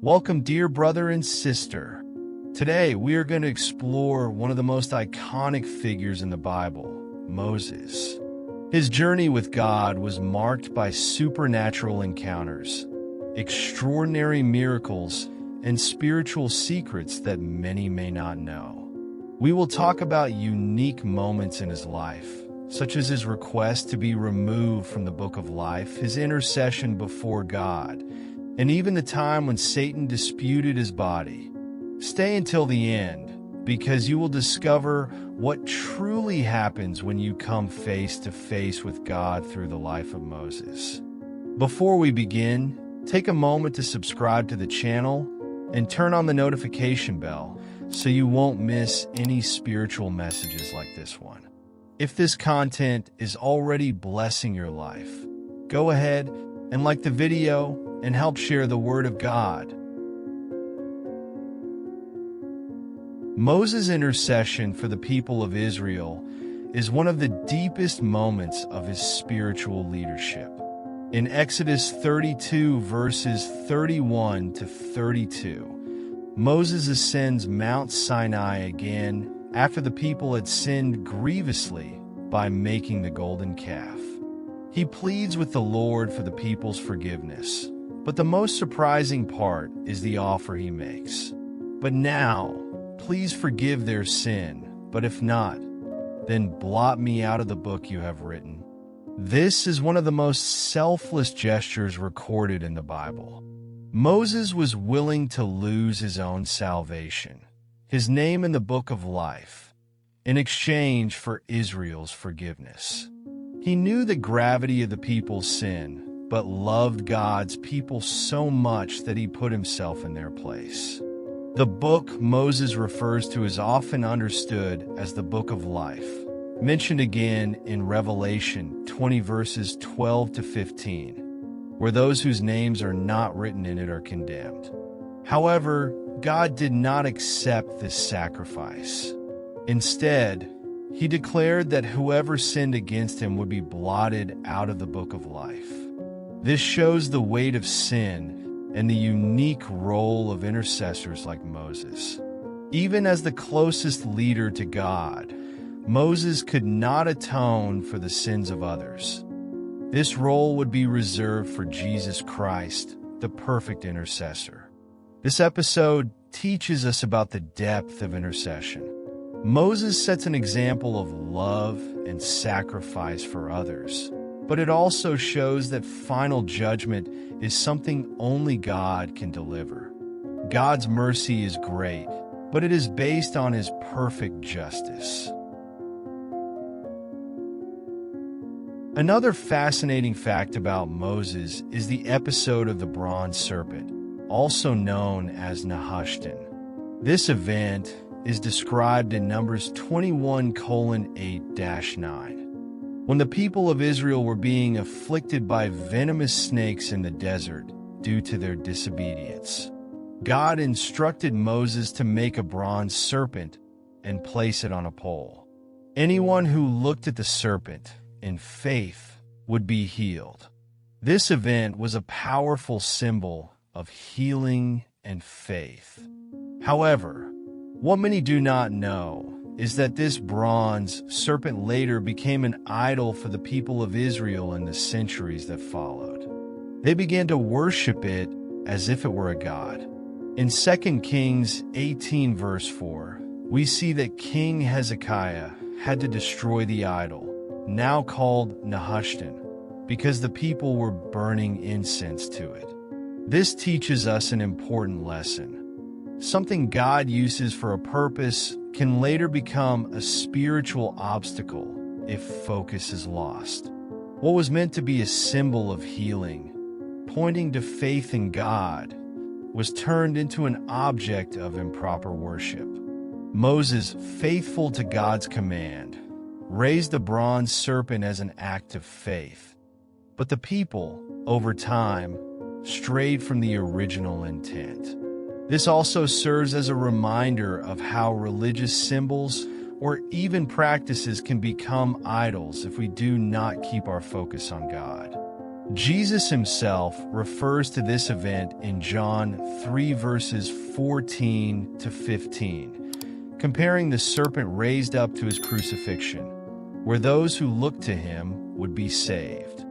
Welcome, dear brother and sister. Today, we are going to explore one of the most iconic figures in the Bible, Moses. His journey with God was marked by supernatural encounters, extraordinary miracles, and spiritual secrets that many may not know. We will talk about unique moments in his life, such as his request to be removed from the book of life, his intercession before God, and even the time when Satan disputed his body. Stay until the end, because you will discover what truly happens when you come face to face with God through the life of Moses. Before we begin, take a moment to subscribe to the channel and turn on the notification bell so you won't miss any spiritual messages like this one. If this content is already blessing your life, go ahead and like the video and help share the Word of God. Moses' intercession for the people of Israel is one of the deepest moments of his spiritual leadership. In Exodus 32, verses 31 to 32, Moses ascends Mount Sinai again after the people had sinned grievously by making the golden calf. He pleads with the Lord for the people's forgiveness, but the most surprising part is the offer he makes. But now, please forgive their sin, but if not, then blot me out of the book you have written. This is one of the most selfless gestures recorded in the Bible. Moses was willing to lose his own salvation, his name in the book of life, in exchange for Israel's forgiveness. He knew the gravity of the people's sin, but loved God's people so much that he put himself in their place. The book Moses refers to is often understood as the book of life, mentioned again in Revelation 20 verses 12 to 15. Where those whose names are not written in it are condemned. However, God did not accept this sacrifice. Instead, he declared that whoever sinned against him would be blotted out of the book of life. This shows the weight of sin and the unique role of intercessors like Moses. Even as the closest leader to God, Moses could not atone for the sins of others. This role would be reserved for Jesus Christ, the perfect intercessor. This episode teaches us about the depth of intercession. Moses sets an example of love and sacrifice for others, but it also shows that final judgment is something only God can deliver. God's mercy is great, but it is based on his perfect justice. Another fascinating fact about Moses is the episode of the bronze serpent, also known as Nehushtan. This event is described in Numbers 21:8-9. When the people of Israel were being afflicted by venomous snakes in the desert due to their disobedience, God instructed Moses to make a bronze serpent and place it on a pole. Anyone who looked at the serpent in faith would be healed. This event was a powerful symbol of healing and faith. However, what many do not know is that this bronze serpent later became an idol for the people of Israel in the centuries that followed. They began to worship it as if it were a god. In 2 Kings 18 verse 4, we see that King Hezekiah had to destroy the idol, now called Nehushtan, because the people were burning incense to it. This teaches us an important lesson. Something God uses for a purpose can later become a spiritual obstacle if focus is lost. What was meant to be a symbol of healing, pointing to faith in God, was turned into an object of improper worship. Moses, faithful to God's command, raised the bronze serpent as an act of faith. But the people, over time, strayed from the original intent. This also serves as a reminder of how religious symbols or even practices can become idols if we do not keep our focus on God. Jesus himself refers to this event in John 3 verses 14 to 15, comparing the serpent raised up to his crucifixion, where those who looked to him would be saved.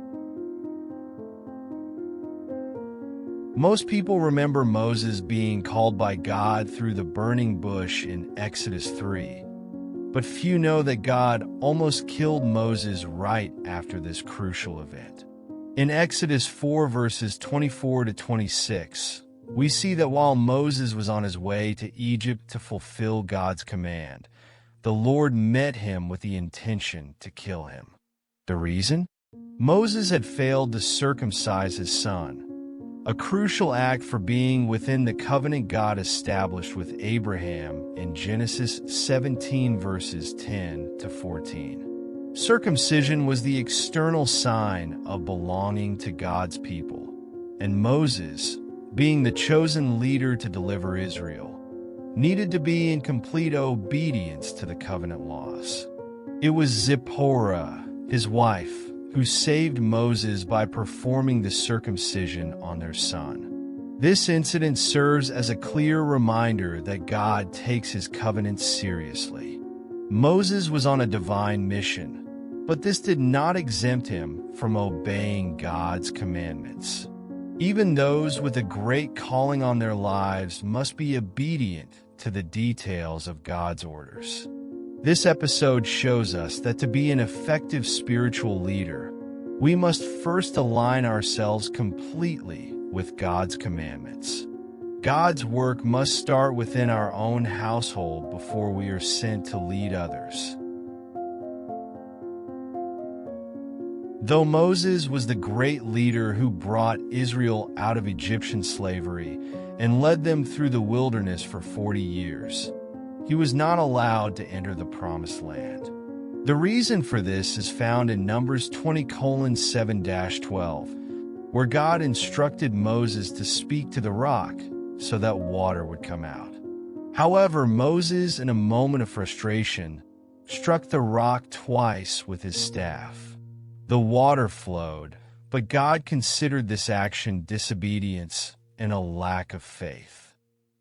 Most people remember Moses being called by God through the burning bush in Exodus 3, but few know that God almost killed Moses right after this crucial event. In Exodus 4 verses 24 to 26, we see that while Moses was on his way to Egypt to fulfill God's command, the Lord met him with the intention to kill him. The reason? Moses had failed to circumcise his son, a crucial act for being within the covenant God established with Abraham in Genesis 17 verses 10 to 14. Circumcision was the external sign of belonging to God's people, and Moses, being the chosen leader to deliver Israel, needed to be in complete obedience to the covenant laws. It was Zipporah, his wife, who saved Moses by performing the circumcision on their son. This incident serves as a clear reminder that God takes his covenant seriously. Moses was on a divine mission, but this did not exempt him from obeying God's commandments. Even those with a great calling on their lives must be obedient to the details of God's orders. This episode shows us that to be an effective spiritual leader, we must first align ourselves completely with God's commandments. God's work must start within our own household before we are sent to lead others. Though Moses was the great leader who brought Israel out of Egyptian slavery and led them through the wilderness for 40 years, he was not allowed to enter the Promised Land. The reason for this is found in Numbers 20:7-12, where God instructed Moses to speak to the rock so that water would come out. However, Moses, in a moment of frustration, struck the rock twice with his staff. The water flowed, but God considered this action disobedience and a lack of faith.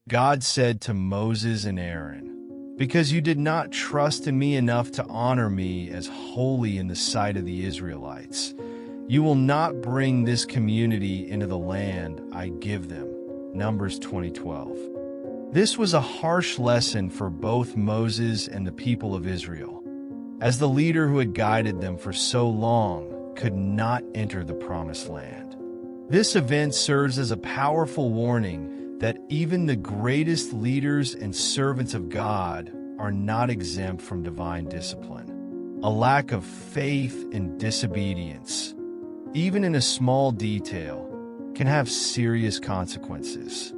God said to Moses and Aaron, "Because you did not trust in me enough to honor me as holy in the sight of the Israelites, you will not bring this community into the land I give them." Numbers 20:12. This was a harsh lesson for both Moses and the people of Israel, as the leader who had guided them for so long could not enter the Promised Land. This event serves as a powerful warning that even the greatest leaders and servants of God are not exempt from divine discipline. A lack of faith and disobedience, even in a small detail, can have serious consequences.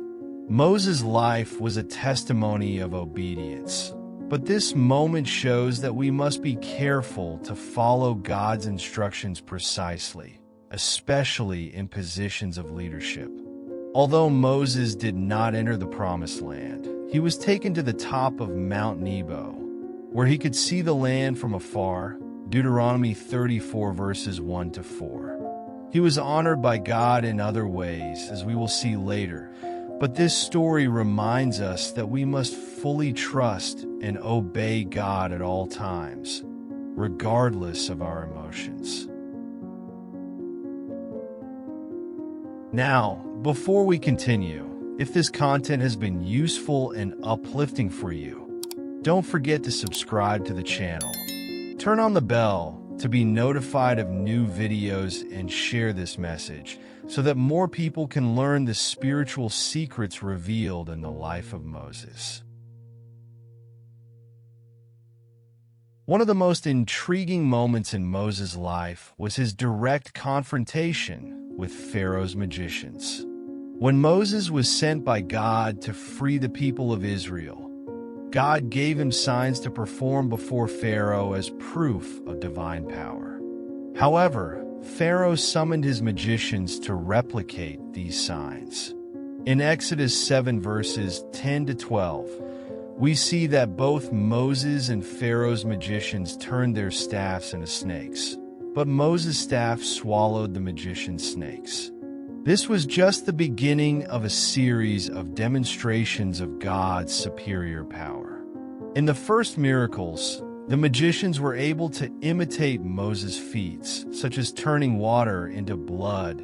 Moses' life was a testimony of obedience, but this moment shows that we must be careful to follow God's instructions precisely, especially in positions of leadership. Although Moses did not enter the Promised Land, he was taken to the top of Mount Nebo, where he could see the land from afar, Deuteronomy 34 verses 1-4. He was honored by God in other ways, as we will see later, but this story reminds us that we must fully trust and obey God at all times, regardless of our emotions. Now, before we continue, if this content has been useful and uplifting for you, don't forget to subscribe to the channel. Turn on the bell to be notified of new videos and share this message so that more people can learn the spiritual secrets revealed in the life of Moses. One of the most intriguing moments in Moses' life was his direct confrontation with Pharaoh's magicians. When Moses was sent by God to free the people of Israel, God gave him signs to perform before Pharaoh as proof of divine power. However, Pharaoh summoned his magicians to replicate these signs. In Exodus 7 verses 10-12, we see that both Moses and Pharaoh's magicians turned their staffs into snakes, but Moses' staff swallowed the magician's snakes. This was just the beginning of a series of demonstrations of God's superior power. In the first miracles, the magicians were able to imitate Moses' feats, such as turning water into blood,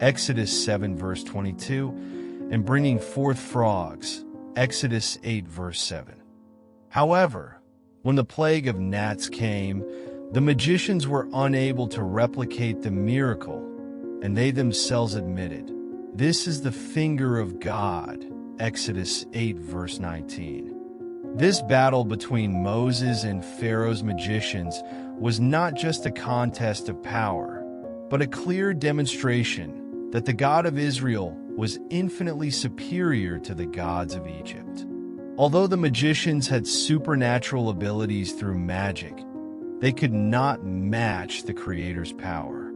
Exodus 7 verse 22, and bringing forth frogs, Exodus 8 verse 7. However, when the plague of gnats came, the magicians were unable to replicate the miracle, and they themselves admitted, "This is the finger of God," Exodus 8 verse 19. This battle between Moses and Pharaoh's magicians was not just a contest of power, but a clear demonstration that the God of Israel was infinitely superior to the gods of Egypt. Although the magicians had supernatural abilities through magic, they could not match the Creator's power.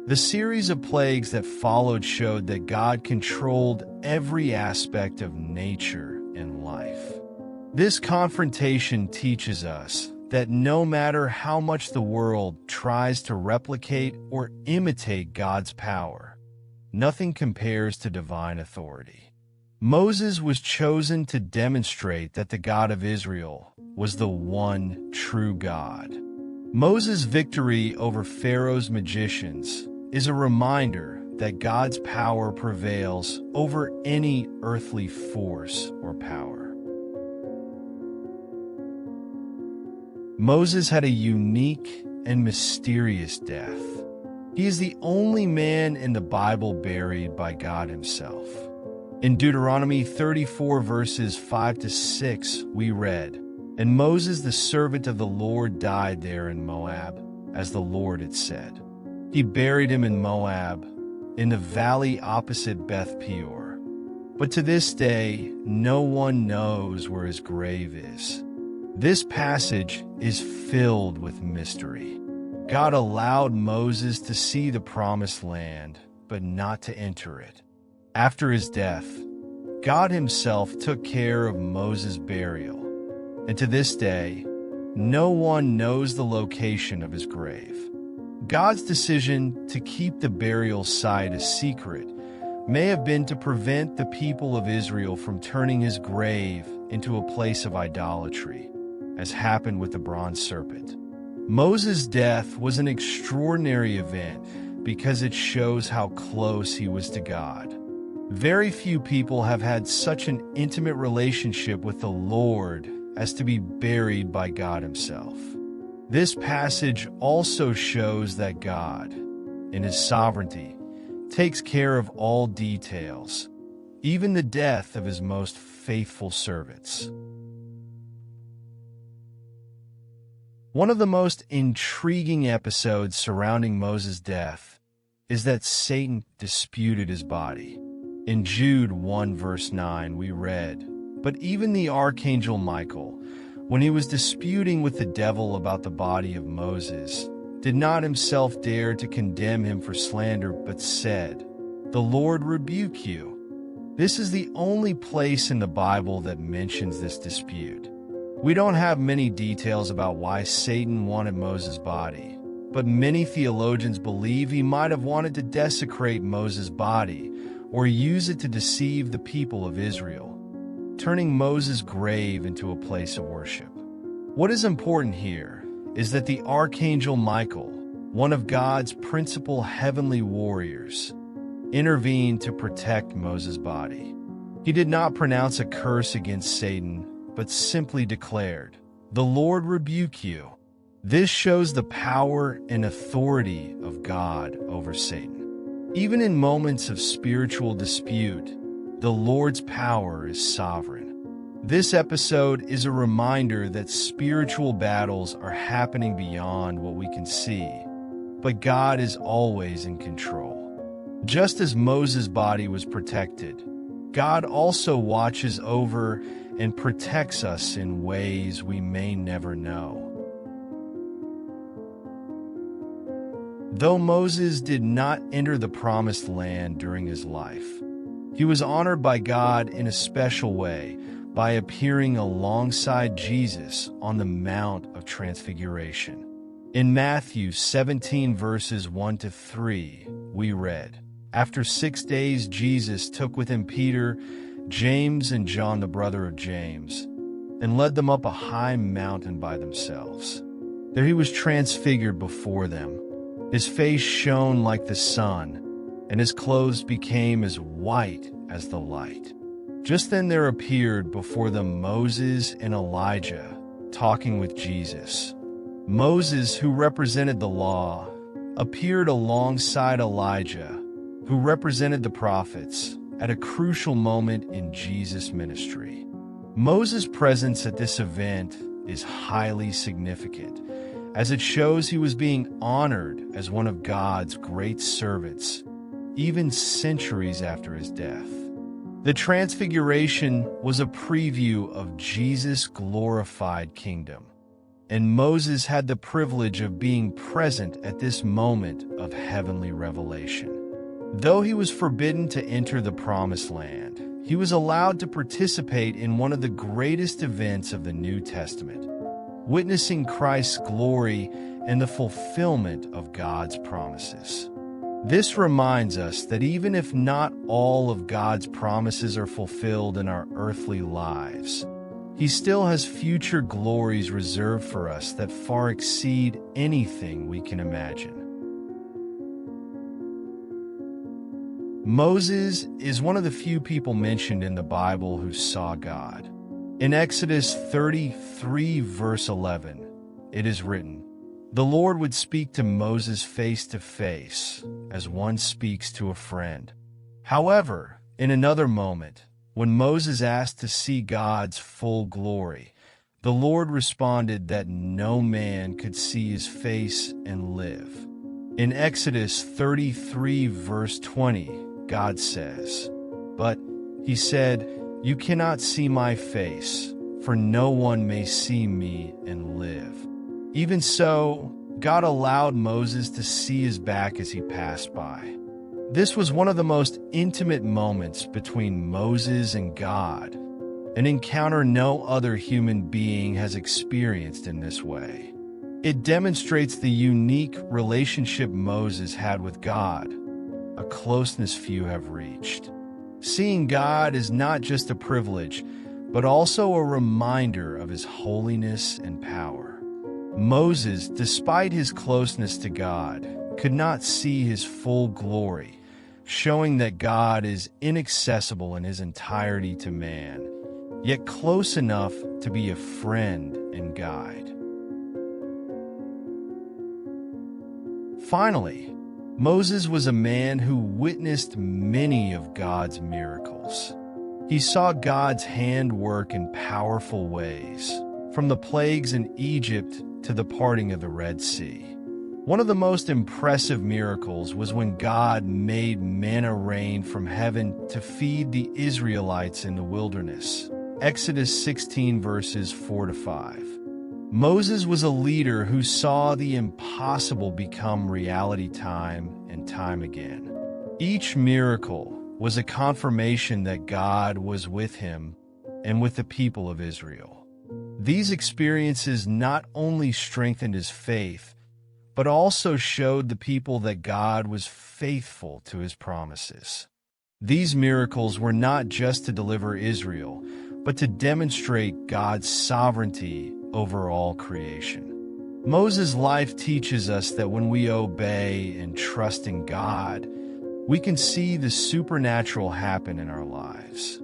The series of plagues that followed showed that God controlled every aspect of nature and life. This confrontation teaches us that no matter how much the world tries to replicate or imitate God's power, nothing compares to divine authority. Moses was chosen to demonstrate that the God of Israel was the one true God. Moses' victory over Pharaoh's magicians is a reminder that God's power prevails over any earthly force or power. Moses had a unique and mysterious death. He is the only man in the Bible buried by God himself. In Deuteronomy 34 verses 5 to 6, we read, "And Moses the servant of the Lord died there in Moab, as the Lord had said. He buried him in Moab, in the valley opposite Beth Peor. But to this day, no one knows where his grave is." This passage is filled with mystery. God allowed Moses to see the promised land, but not to enter it. After his death, God himself took care of Moses' burial, and to this day, no one knows the location of his grave. God's decision to keep the burial site a secret may have been to prevent the people of Israel from turning his grave into a place of idolatry, as happened with the bronze serpent. Moses' death was an extraordinary event because it shows how close he was to God. Very few people have had such an intimate relationship with the Lord as to be buried by God himself. This passage also shows that God, in his sovereignty, takes care of all details, even the death of his most faithful servants. One of the most intriguing episodes surrounding Moses' death is that Satan disputed his body. In Jude 1 verse 9 we read, "But even the archangel Michael, when he was disputing with the devil about the body of Moses, did not himself dare to condemn him for slander, but said, 'The Lord rebuke you.'" This is the only place in the Bible that mentions this dispute. We don't have many details about why Satan wanted Moses' body, but many theologians believe he might have wanted to desecrate Moses' body or use it to deceive the people of Israel, turning Moses' grave into a place of worship. What is important here is that the archangel Michael, one of God's principal heavenly warriors, intervened to protect Moses' body. He did not pronounce a curse against Satan, but simply declared, "The Lord rebuke you." This shows the power and authority of God over Satan. Even in moments of spiritual dispute, the Lord's power is sovereign. This episode is a reminder that spiritual battles are happening beyond what we can see, but God is always in control. Just as Moses' body was protected, God also watches over and protects us in ways we may never know. Though Moses did not enter the promised land during his life, he was honored by God in a special way by appearing alongside Jesus on the Mount of Transfiguration. In Matthew 17 verses 1 to 3, we read, "After 6 days Jesus took with him Peter, James, and John the brother of James, and led them up a high mountain by themselves. There he was transfigured before them. His face shone like the sun, and his clothes became as white as the light. Just then there appeared before them Moses and Elijah, talking with Jesus. Moses, who represented the law, appeared alongside Elijah, who represented the prophets, at a crucial moment in Jesus' ministry. Moses' presence at this event is highly significant, as it shows he was being honored as one of God's great servants, even centuries after his death. The Transfiguration was a preview of Jesus' glorified kingdom, and Moses had the privilege of being present at this moment of heavenly revelation. Though he was forbidden to enter the Promised Land, he was allowed to participate in one of the greatest events of the New Testament, witnessing Christ's glory and the fulfillment of God's promises. This reminds us that even if not all of God's promises are fulfilled in our earthly lives, He still has future glories reserved for us that far exceed anything we can imagine. Moses is one of the few people mentioned in the Bible who saw God. In Exodus 33 verse 11, it is written, "The Lord would speak to Moses face to face, as one speaks to a friend." However, in another moment, when Moses asked to see God's full glory, the Lord responded that no man could see his face and live. In Exodus 33 verse 20, God says, "But he said, 'You cannot see my face, for no one may see me and live.'" Even so, God allowed Moses to see his back as he passed by. This was one of the most intimate moments between Moses and God, an encounter no other human being has experienced in this way. It demonstrates the unique relationship Moses had with God, a closeness few have reached. Seeing God is not just a privilege, but also a reminder of His holiness and power. Moses, despite his closeness to God, could not see His full glory, showing that God is inaccessible in His entirety to man, yet close enough to be a friend and guide. Finally, Moses was a man who witnessed many of God's miracles. He saw God's hand work in powerful ways, from the plagues in Egypt to the parting of the Red Sea. One of the most impressive miracles was when God made manna rain from heaven to feed the Israelites in the wilderness. Exodus 16 verses 4 to 5. Moses was a leader who saw the impossible become reality time and time again. Each miracle was a confirmation that God was with him and with the people of Israel. These experiences not only strengthened his faith, but also showed the people that God was faithful to His promises. These miracles were not just to deliver Israel, but to demonstrate God's sovereignty over all creation. Moses' life teaches us that when we obey and trust in God, we can see the supernatural happen in our lives.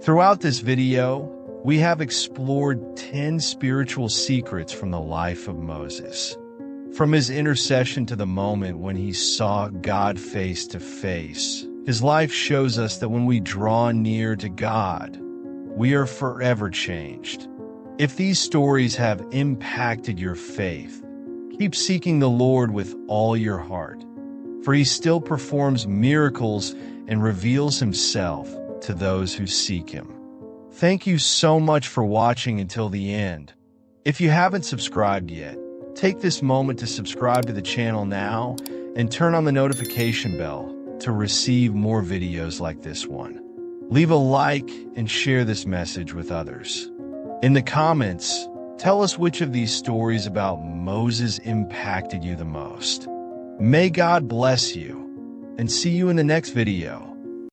Throughout this video, we have explored 10 spiritual secrets from the life of Moses. From his intercession to the moment when he saw God face to face, his life shows us that when we draw near to God, we are forever changed. If these stories have impacted your faith, keep seeking the Lord with all your heart, for He still performs miracles and reveals Himself to those who seek Him. Thank you so much for watching until the end. If you haven't subscribed yet, take this moment to subscribe to the channel now and turn on the notification bell to receive more videos like this one. Leave a like and share this message with others. In the comments, Tell us which of these stories about Moses impacted you the most. May God bless you, and see you in the next video.